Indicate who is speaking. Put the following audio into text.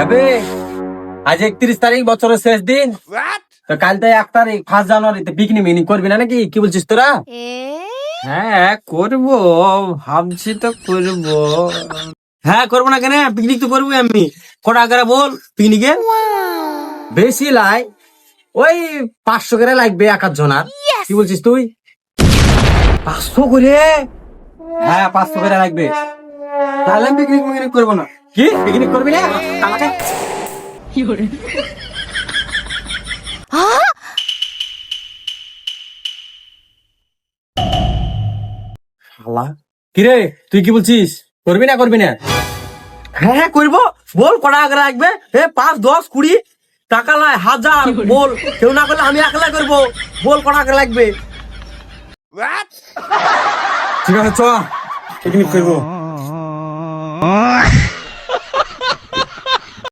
Speaker 1: আবে আজ 31 তারিখ, বছরের শেষ দিন। তো কাল তো 1 তারিখ, 1 জানুয়ারিতে পিকনিক মিকনিক করবি না নাকি? কি বলছিস তোরা?
Speaker 2: হ্যাঁ করবো, ভাবছি তো করবো।
Speaker 1: হ্যাঁ, করবো না কেন? পিকনিক তো করবো আমি। কটা করে বল পিকনিকে? বেশি লাই, ওই 500 করে লাগবে এক জনার। কি বলছিস তুই? 500 করে? হ্যাঁ, 500 করে লাগবে।
Speaker 2: তাহলে পিকনিক মিকনিক করবো না।
Speaker 1: কি পিকনিক করবি না আমাকে? শালা, কিরে তুই কি বলছিস? করবি না করবি না? হ্যাঁ হ্যাঁ করবো। বল কটা করে লাগবে? 5, 10, 20 টাকা লাই, 1000 বল। কেউ না করলে আমি একলা করবো। বল কটা করে লাগবে? ঠিক আছে, চ পিকনিক করবো।